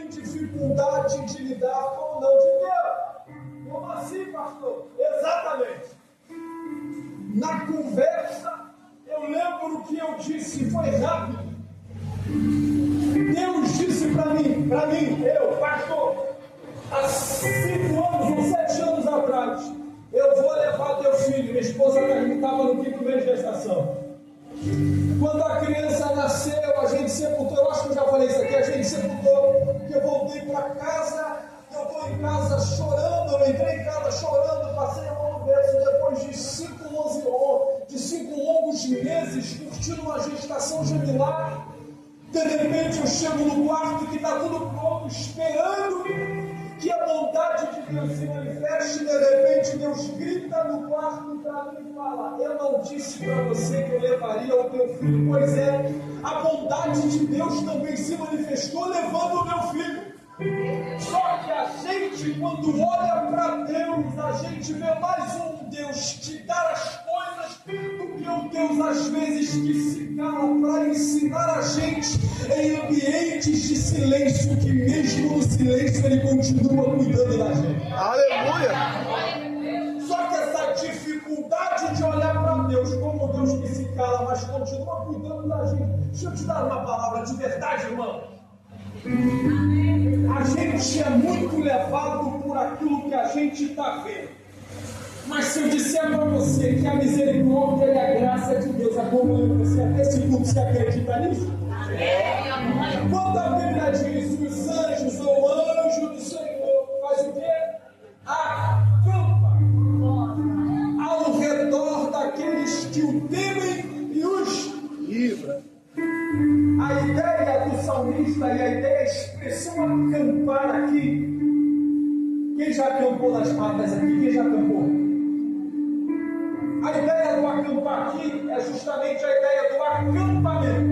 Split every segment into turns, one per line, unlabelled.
tem dificuldade de lidar com o não de Deus. Como assim, pastor? Exatamente. Na conversa, eu lembro que eu disse, foi rápido. Deus disse para mim, eu, pastor, há 5 anos ou 7 anos atrás, eu vou levar teu filho, minha esposa estava no 5º mês de gestação. Quando a criança nasceu, a gente sepultou, eu acho que eu já falei isso aqui, a gente sepultou, que eu voltei para casa, eu estou em casa chorando, eu entrei em casa chorando, passei a mão no berço, depois de 5 longos meses, curtindo uma gestação gemilar, de repente eu chego no quarto que está tudo pronto, esperando que a bondade de Deus se manifeste. De repente Deus grita no quarto para mim e fala: eu não disse para você que eu levaria o teu filho? Pois é, a bondade de Deus também se manifestou levando o meu filho. Só que a gente, quando olha para Deus, a gente vê mais um Deus que dá as coisas do que um Deus às vezes que se cala para ensinar a gente em ambientes de silêncio, que mesmo no silêncio Ele continua cuidando da gente.
Aleluia!
Só que essa dificuldade de olhar para Deus como Deus que se cala, mas continua cuidando da gente. Deixa eu te dar uma palavra de verdade, irmão. A gente é muito levado por aquilo que a gente está vendo. Mas se eu disser para você que a misericórdia e a graça de Deus acompanham você até esse ponto, você acredita nisso? Quando a Bíblia diz que os anjos ou anjo do Senhor faz o quê? Acampa ao redor daqueles que o temem e os livra. A ideia do salmista e a ideia, a expressão acampar aqui. Quem já acampou nas matas aqui? Quem já acampou? A ideia do acampar aqui é justamente a ideia do acampamento.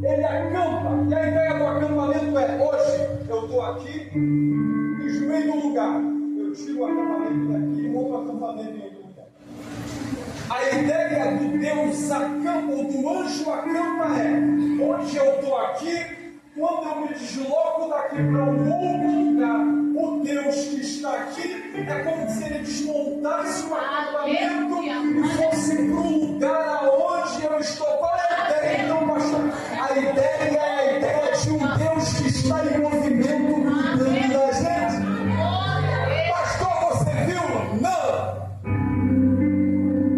Ele acampa. E a ideia do acampamento é: hoje eu estou aqui, enjoei no lugar. Eu tiro o acampamento daqui e monto o acampamento em outro lugar. A ideia do Deus acampa, ou do anjo acampa é: hoje eu estou aqui, quando eu me desloco daqui para um outro lugar, o Deus que está aqui é como se Ele desmontasse o acampamento e fosse para um lugar aonde eu estou. Qual é a ideia então, pastor? A ideia é a ideia de um Deus que está em movimento cuidando da gente. Pastor, você viu? Não!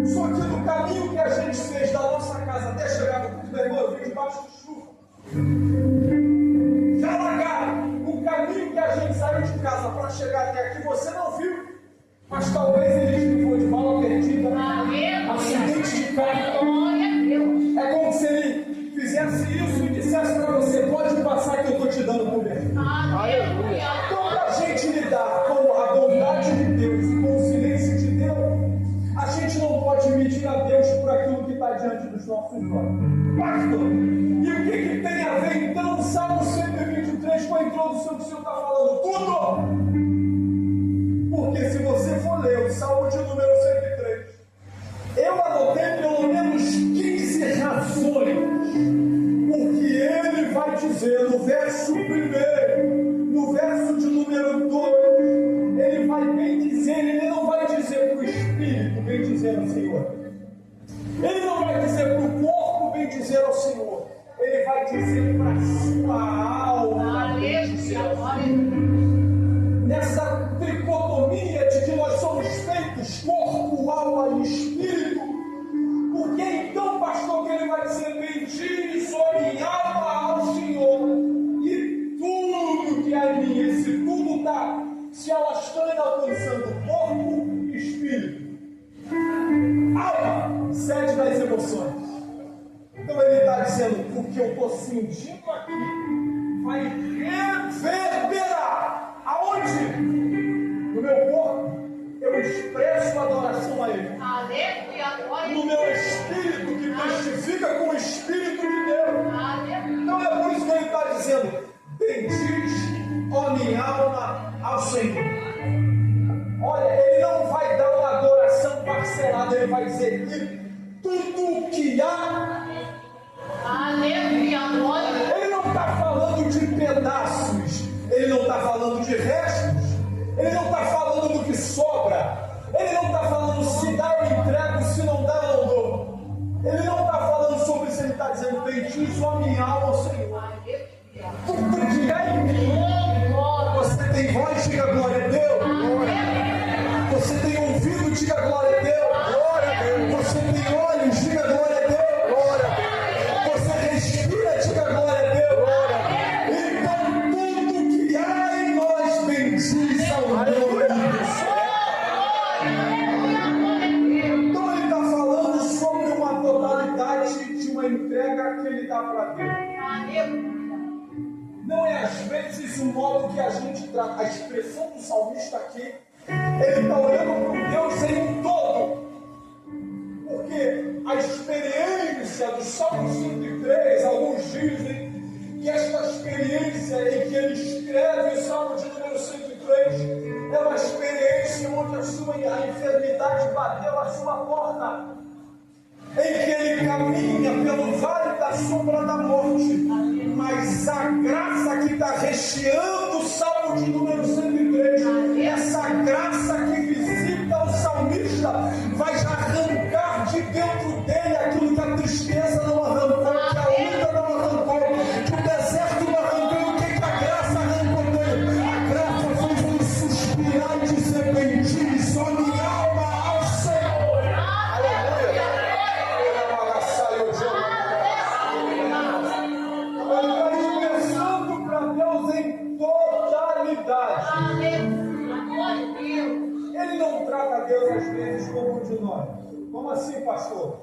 Só que no caminho que a gente fez da nossa casa até chegar no culto, meu irmão, eu vim debaixo de chuva. Já largaram. O caminho que a gente saiu de casa para chegar até aqui, você não viu. Mas talvez ele foi de bala perdida, acidente de carro. É como se ele fizesse isso e dissesse para você: pode passar que eu estou te dando cobertura. Então, para a gente lidar com a bondade de Deus e com o silêncio de Deus, a gente não pode medir a Deus por aquilo que está diante dos nossos olhos. Pastor, e o que tem a ver então o Salmo 123 com a introdução que o Senhor está falando? Tudo! Porque se você for ler o Salmo de número 103, eu anotei pelo menos 15 razões porque ele vai dizer no verso 1, no verso de número 2, ele vai bem dizer, ele não vai dizer para o Espírito bem dizer ao Senhor. Ele não vai dizer para o corpo bem dizer ao Senhor. Ele vai dizer para a sua alma bem dizer ao Senhor. Nessa tricotomia de que nós somos feitos corpo, alma e espírito, porque então, pastor, que ele vai dizer: bendize sobre alma ao Senhor, e tudo que é em mim, esse tudo está se alastrando e alcançando corpo e espírito. Alma, sede das emoções. Então ele está dizendo: o que eu estou sentindo aqui vai reverberar. Aonde? No meu corpo. Eu expresso adoração a Ele. No meu espírito, que testifica com o Espírito de Deus. Então é por isso que ele está dizendo: bendiz, ó minha alma, ao Senhor. Olha, ele não vai dar uma adoração parcelada, ele vai dizer que tudo o que há. Ele não está falando falando de pedaços, ele não está falando de restos, ele não está falando do que sobra, ele não está falando se dá eu entrego, se não dá eu não dou. Ele não está falando sobre isso, ele está dizendo: bendiz a minha alma, Senhor. Tudo que há em mim. Você tem voz, diga glória a Deus. Você tem ouvido, diga glória a Deus. Você tem olhos, diga glória a Deus. Você respira, diga glória a Deus. Então tudo que há em nós bendiz ao nome do Senhor. Então ele está falando sobre uma totalidade de uma entrega que ele dá para Deus. Não é às vezes o modo que a gente trata. A expressão do salmista aqui, ele está olhando para Deus em um todo. Porque a experiência do Salmo 103, alguns dizem que esta experiência em que ele escreve o Salmo de número 103 é uma experiência onde a enfermidade bateu a sua porta, em que ele caminha pelo vale da sombra da morte, mas a graça que está recheando o Salmo de número 103, essa graça que visita o salmista, vai arrancar de dentro dele aquilo que a tristeza não arrancou, que a luta não arrancou, que o deserto não arrancou. O que a graça arrancou dele? A graça fez ele suspirar e dizer: bendiz, ó minha alma, ao Senhor. Aleluia. Ele não trata Deus às vezes como um de nós. Como assim, pastor?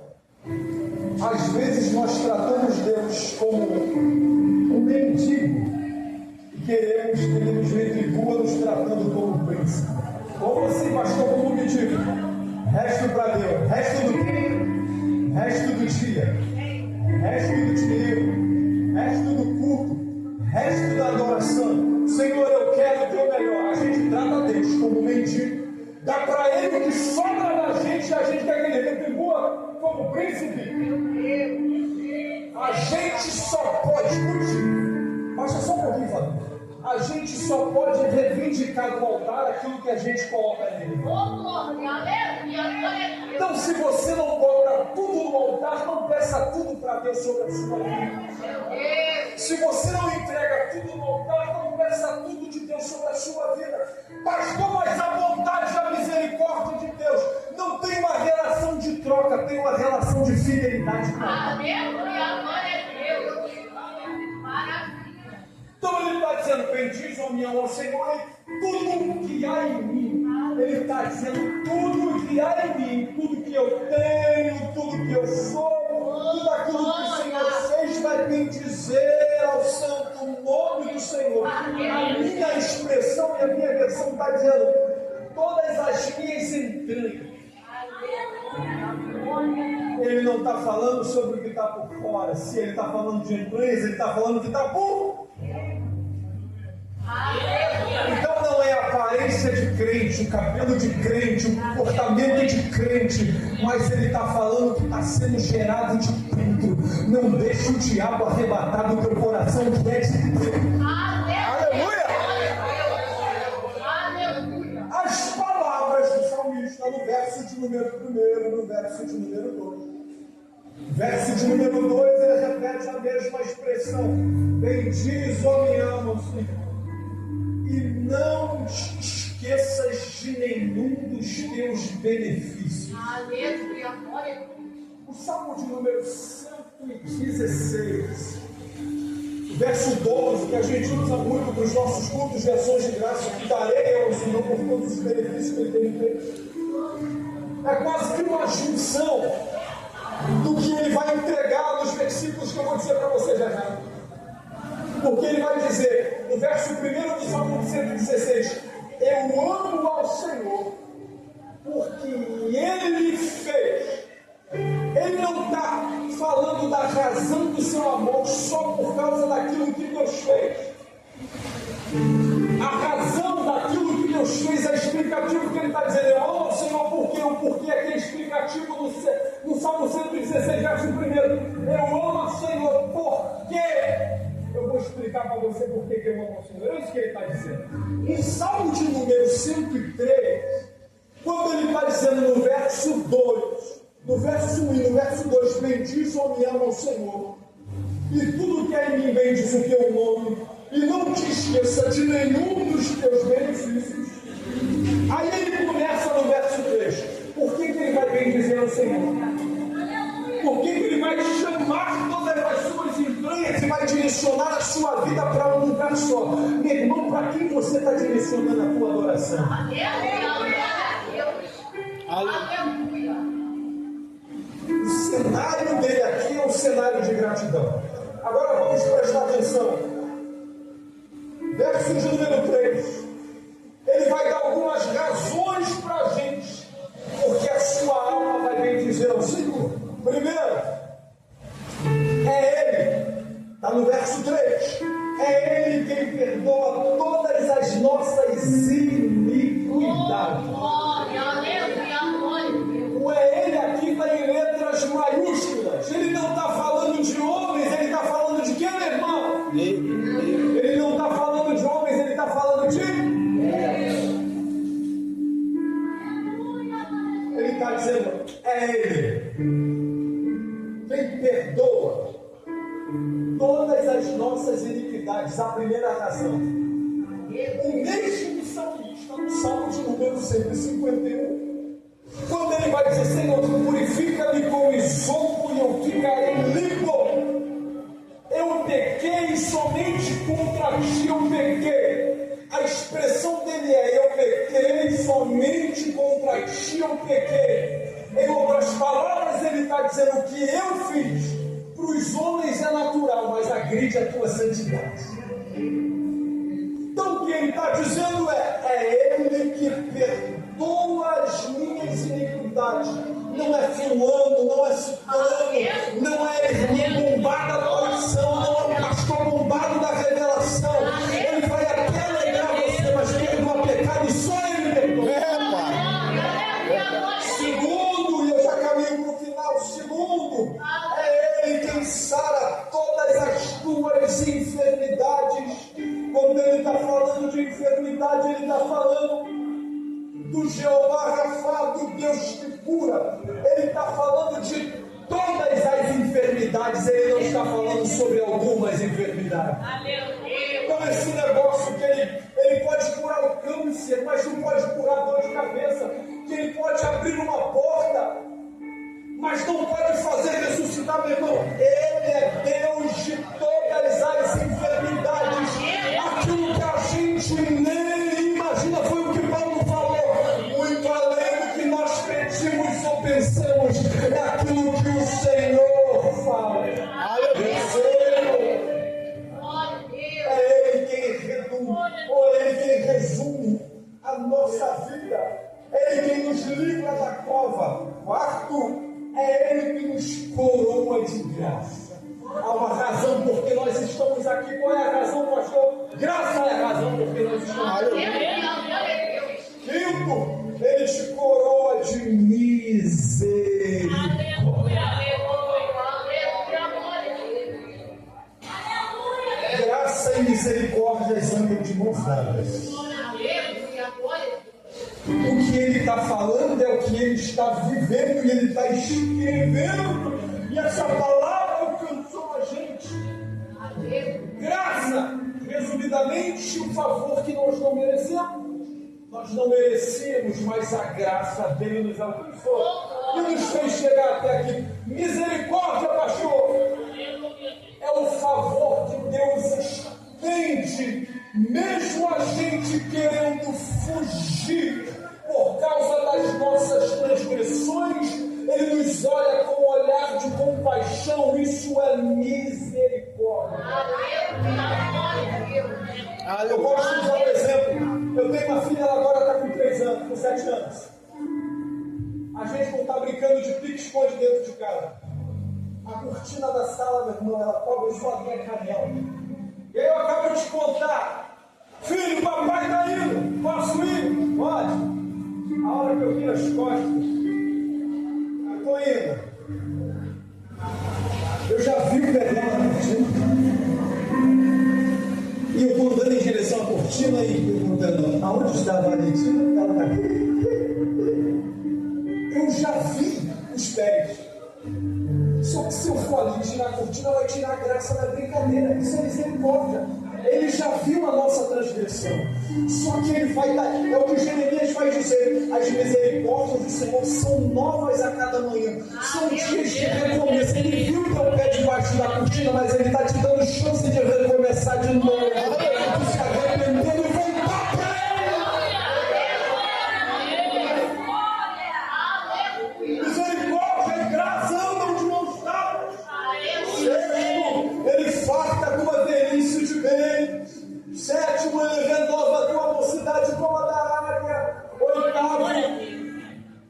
Às vezes nós tratamos Deus como um mendigo e queremos que Ele nos retribua nos tratando como um príncipe. Como assim, pastor? Como um mendigo? Resto para Deus. Resto do quê? Resto do dia. Resto do dinheiro. Resto do culto. Resto da adoração. Senhor, eu quero o teu melhor. A gente trata Deus como mendigo, dá para Ele o que sobra da gente, e a gente quer que Ele retribua como príncipe. A gente só pode, baixa só um pouquinho, Fábio. A gente só pode reivindicar do altar aquilo que a gente coloca nele. Então, se você não coloca tudo no altar, não peça tudo para Deus sobre a sua vida. Se você não entrega tudo no altar, não peça tudo de Deus sobre a sua vida. Pastor, mas a vontade e a misericórdia de Deus não tem uma relação de troca, tem uma relação de fidelidade. Então ele está dizendo: bendiz a minha alma, Senhor, tudo que há em mim. Ele está dizendo: tudo que há em mim, tudo que eu tenho, tudo que eu sou, tudo aquilo que o Senhor fez, vai bendizer ao santo nome do Senhor. A minha expressão e a minha versão está dizendo: todas as minhas entranhas. Ele não está falando sobre o que está por fora. Se ele está falando de entranhas, ele está falando que está por. Então não é a aparência de crente, o cabelo de crente, o comportamento de crente, mas ele está falando que está sendo gerado de dentro. Não deixe o diabo arrebatar do teu coração que é de Deus. Aleluia! As palavras do salmista no verso de número 1, no verso de número 2. Verso de número 2, ele repete a mesma expressão: bendiz, ó minha alma, Senhor, e não te esqueças de nenhum dos teus benefícios. O Salmo de número 116, verso 12, que a gente usa muito para os nossos cultos de ações de graça, que darei ao Senhor por todos os benefícios que Ele tem feito. É quase que uma junção do que Ele vai entregar nos versículos que eu vou dizer para você já já. Porque Ele vai dizer, no verso 1 do Salmo 116, eu amo ao Senhor, porque Ele fez. Ele não está falando da razão do seu amor só por causa daquilo que Deus fez. A razão daquilo que Deus fez é explicativo que ele está dizendo. Eu amo ao Senhor porque o porquê é aquele explicativo no Salmo 116, verso 1. Eu amo ao Senhor porque... Eu vou explicar. explicar para você por que eu amo o Senhor. É isso que ele está dizendo. Em Salmo de número 103, quando ele está dizendo no verso 2, no verso 1 e no verso 2, bendiz ou me ama o Senhor, e tudo que é em mim bendiz o teu nome, e não te esqueça de nenhum dos teus benefícios. Aí ele começa no verso 3. Por que ele vai bendizer o Senhor? Por que ele vai chamar todas as suas entranhas e vai direcionar a sua vida para um lugar só? Meu irmão, para quem você está direcionando a tua adoração? O cenário dele aqui é um cenário de gratidão. Agora vamos prestar atenção. Verso de número 3. Ele vai dar algumas razões para a gente, porque a sua alma vai bendizer ao Senhor. Primeiro, é Ele, está no verso 3, é Ele quem perdoa todas as nossas iniquidades. O é Ele aqui está em letras maiúsculas. Ele não está falando de homens, ele está falando de quem, meu irmão? Ele não está falando de homens, ele está falando de... Ele está dizendo, é Ele quem perdoa todas as nossas iniquidades. A primeira razão, o mesmo salmista, no Salmo de número 151, quando ele vai dizer, Senhor, purifica-me com isopo e eu ficarei limpo. Eu pequei, somente contra ti eu pequei. A expressão dele é, eu pequei, somente contra ti eu pequei. Em outras palavras, ele está dizendo, o que eu fiz para os homens é natural, mas agride a tua santidade. Então o que ele está dizendo é Ele que perdoa as minhas iniquidades. Não é fulano, não é ciclano, não é irmão bombado da oração, não é um pastor bombado da revelação. Ele vai até alegrar você, mas perdoa pecado e só Ele perdoa. Segundo, e eu já caminho para o final, segundo, é Ele quem sara todas as tuas enfermidades. Quando ele está falando de enfermidade, ele está falando do Jeová Rafá, do Deus que cura. Ele está falando de todas as enfermidades, ele não está falando sobre algumas enfermidades. Então esse negócio que ele pode curar o câncer, mas não pode curar a dor de cabeça, que ele pode abrir uma porta, mas não pode fazer ressuscitar, meu irmão. Ele é Deus de todas as enfermidades. Aquilo que a gente nem imagina, foi o que Paulo falou. Muito além do que nós pedimos ou pensamos, é aquilo que o Senhor fala. É Ele quem reduz, ou Ele quem resume a nossa vida. É Ele quem nos livra da cova. Quarto, é Ele que nos coroa de graça. Há uma razão por que nós estamos aqui. Qual é a razão, pastor? Graça é a razão por que nós estamos aqui. Quinto, Ele te coroa de misericórdia. Graça e misericórdia andam de mãos dadas. O que ele está falando é o que ele está vivendo e ele está escrevendo. E essa palavra alcançou a gente. Graça, resumidamente, o favor que nós não merecemos. Nós não merecíamos, mas a graça dele nos alcançou e nos fez chegar até aqui. Misericórdia, pastor, é o favor que Deus estende, mesmo a gente querendo fugir por causa das nossas transgressões. Ele nos olha com um olhar de compaixão. Isso é misericórdia. Eu gosto de dar um exemplo. Eu tenho uma filha, ela agora está com 3 anos, com 7 anos. A gente não está brincando de pique-esconde dentro de casa. A cortina da sala, meu irmão, ela cobre só a minha canela. E aí eu acabo de contar. Filho, papai está indo. Posso ir? Pode. A hora que eu vi as costas, eu estou indo. Eu já vi o pé dela. cortina aí, perguntando, aonde está a Valentina? Ela está aqui. Eu já vi os pés. Só que se eu for ali tirar a cortina, vai tirar a graça da brincadeira. Isso é misericórdia. Ele já viu a nossa transgressão. Só que ele vai dar. É o que Jeremias vai dizer. As misericórdias do Senhor são novas a cada manhã. São dias de recomeço. Ele viu teu pé debaixo da cortina, mas ele está te dando chance de recomeçar de novo. De se arrepender e voltar para ele. Misericórdia e graça andam de mãos dadas. Ele farta a tua velhice de bem. Sétimo, ele renova a tua mocidade como a da águia. Oitavo, ele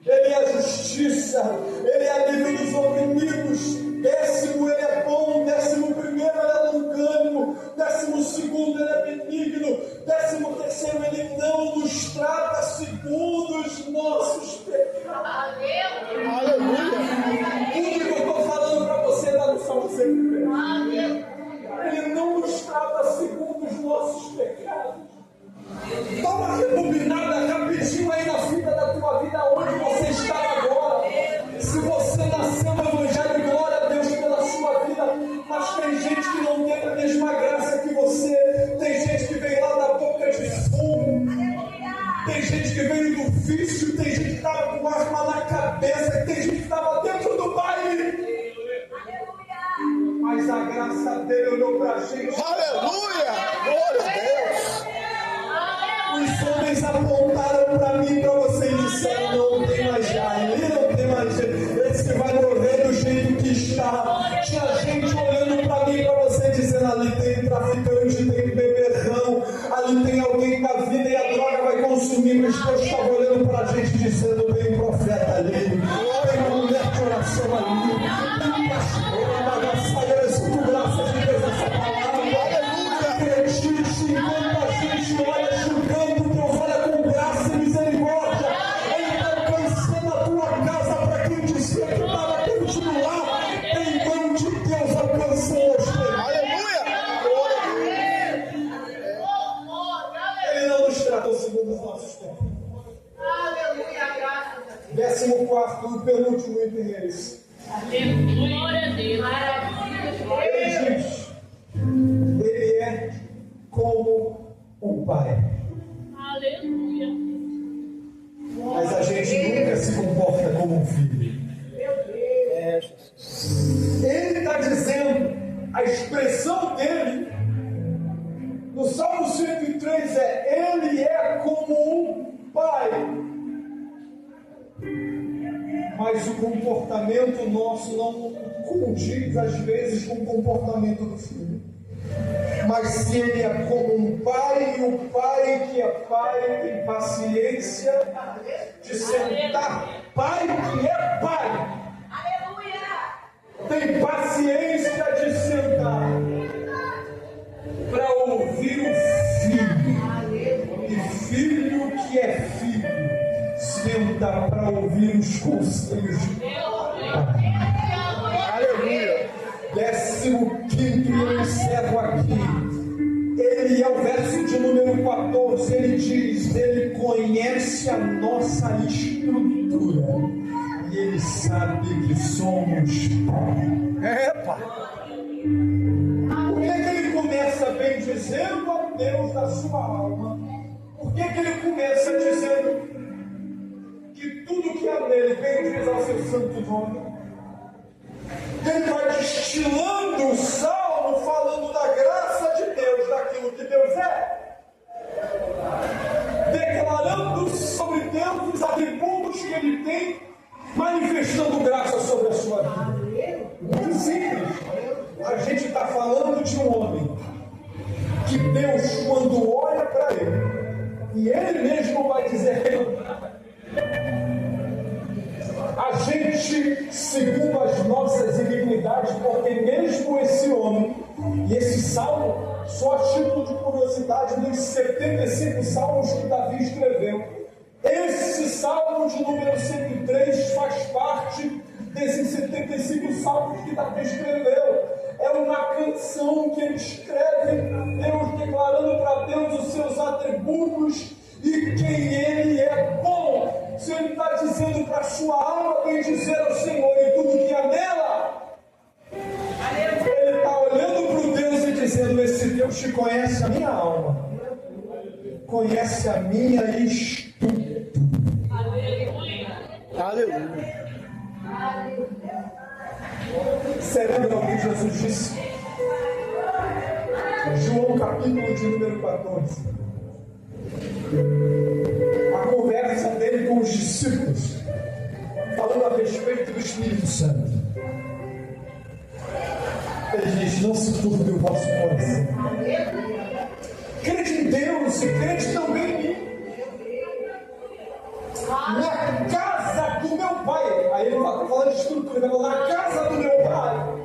é justiça. Ele é alívio dos oprimidos. Décimo, ele é bom. 11º, ele é longânimo. 12º, ele é benigno. 13º, ele não nos trata segundo os nossos pecados. Aleluia! Tudo que eu estou falando para você está no Salmo 103. Ele não nos trata segundo os nossos pecados. Dá uma rebobinada rapidinho aí na vida da tua vida, onde você está agora. Se você nasceu no Evangelho, glória a Deus pela sua vida. Mas tem gente que não tem a mesma graça que você. Tem gente que vem lá da boca de fumo. Tem gente que veio do vício. Tem gente que estava com arma na cabeça. Tem gente que estava dentro do baile. Mas a graça dele olhou para a gente. Aleluia! Glória a Deus! Os homens apontaram para mim e para você e disseram: não tem mais Jaime, não tem mais jeito. Esse vai morrer do jeito que está. Tinha gente olhando para mim e para você dizendo: ali tem traficante, tem beberrão, ali tem alguém que a vida e a droga vai consumir. Mas Deus estava olhando para a gente dizendo: tem profeta ali, tem mulher de oração ali, tem pastor da graça. Graças de Deus essa palavra. Acredite, enquanto a gente olha julgando, Deus olha com graça e misericórdia. Ele está alcançando a tua casa para quem dizia que estava perdido lá. Tem mão de Deus alcançando hoje. Aleluia! Ele não nos tratou segundo os nossos tempos. Aleluia, graças a Deus. 14º e penúltimo item é esse. Glória a Deus. Ele diz: ele é como um pai. Aleluia. Mas a gente nunca se comporta como um filho. Ele está dizendo, a expressão dele no Salmo 103 é: ele é como um pai. Mas o comportamento nosso não condiz às vezes com o comportamento do filho. Mas se ele é como um pai, e o pai que é pai tem paciência de sentar, pai que é pai, tem paciência de sentar para ouvir o filho, e filho que é filho senta para ouvir os conselhos de Deus. Aleluia. 15º, e eu encerro aqui. Ele é o verso de número 14. Ele diz: ele conhece a nossa estrutura e ele sabe que somos Pai. Por que ele começa bendizendo ao Deus da sua alma? Por que ele começa dizendo que tudo que há nele bendiz ao seu santo nome? Ele vai destilando o salmo falando da graça de Deus, daquilo que Deus é, declarando sobre Deus os atributos que ele tem, manifestando graça sobre a sua vida. Muito simples. A gente está falando de um homem que Deus, quando olha para ele, e ele mesmo vai dizer a gente, segundo as nossas iniquidades, porque mesmo esse homem, e esse salmo, só a título de curiosidade, dos 75 salmos que Davi escreveu, esse salmo de número 103 faz parte desses 75 salmos que Davi escreveu. É uma canção que ele escreve, Deus declarando para Deus os seus atributos atributos e quem Ele é bom. Se Ele está dizendo para a sua alma, bem dizer ao Senhor e tudo que há nela, Ele está olhando para o Deus e dizendo: esse Deus te conhece a minha alma, conhece a minha estrutura. Aleluia. Você lembra o que Jesus disse? João capítulo de número 14. A conversa dele com os discípulos, falando a respeito do Espírito Santo. Ele diz: não se turbe o vosso coração. Crede em Deus e crede também em mim. Na casa do meu pai, aí ele está falando de estrutura, na casa do meu pai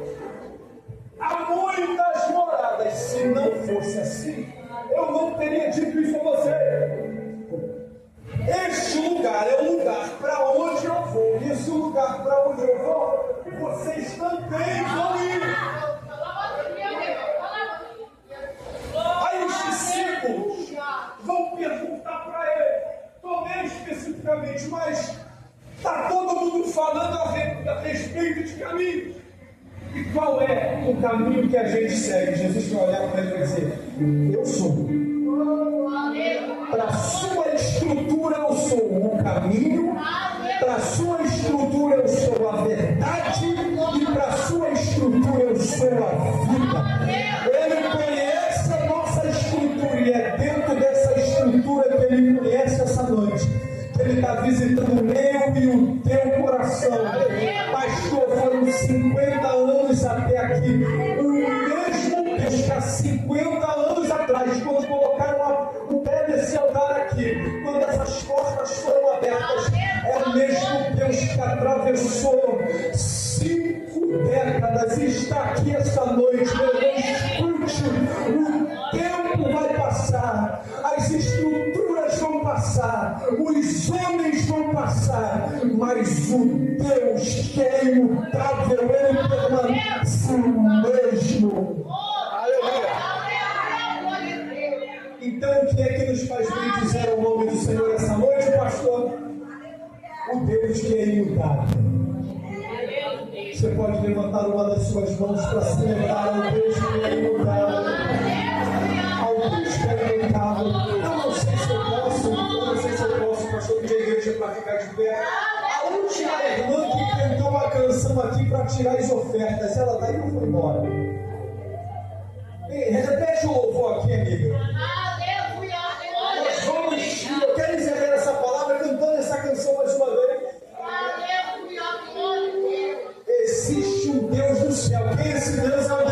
há muitas moradas. Se não fosse assim, eu não teria dito isso a você. Este lugar é o lugar para onde eu vou. E esse lugar para onde eu vou, vocês também vão ir. Aí os discípulos vão perguntar para ele, Tomé especificamente, mas está todo mundo falando a respeito de caminhos. E qual é o caminho que a gente segue? Jesus vai olhar para ele e vai dizer: eu sou. Para a sua estrutura eu sou o caminho, para a sua estrutura eu sou a verdade, e para a sua estrutura eu sou a vida. Ele conhece a nossa estrutura, e é dentro dessa estrutura que Ele conhece essa noite, que Ele está visitando o meu e o teu coração. Pastor, foram 50 anos até aqui, o mesmo Deus que há 50 anos atrás, quando colocaram o pé nesse altar aqui, quando essas portas foram abertas, é o mesmo Deus que atravessou 5 décadas e está aqui essa noite. Meu Deus, escute, o tempo vai passar, as estruturas vão passar, os homens vão passar, mas o Deus que é imutável, Ele permanece o mesmo. Então, o que é que nos faz bem dizer o nome do Senhor essa noite, pastor? O Deus que é imutável. Você pode levantar uma das suas mãos para celebrar ao Deus que é imutável. Ao Deus que é imutável. Eu não sei se eu posso, pastor, pedir a igreja para ficar de pé. A última irmã que cantou uma canção aqui para tirar as ofertas, ela está aí ou foi embora? Ei, repete o louvor aqui, amiga. Eu quero encerrar essa palavra cantando essa canção mais uma vez. Existe um Deus no céu. Quem é esse Deus? É o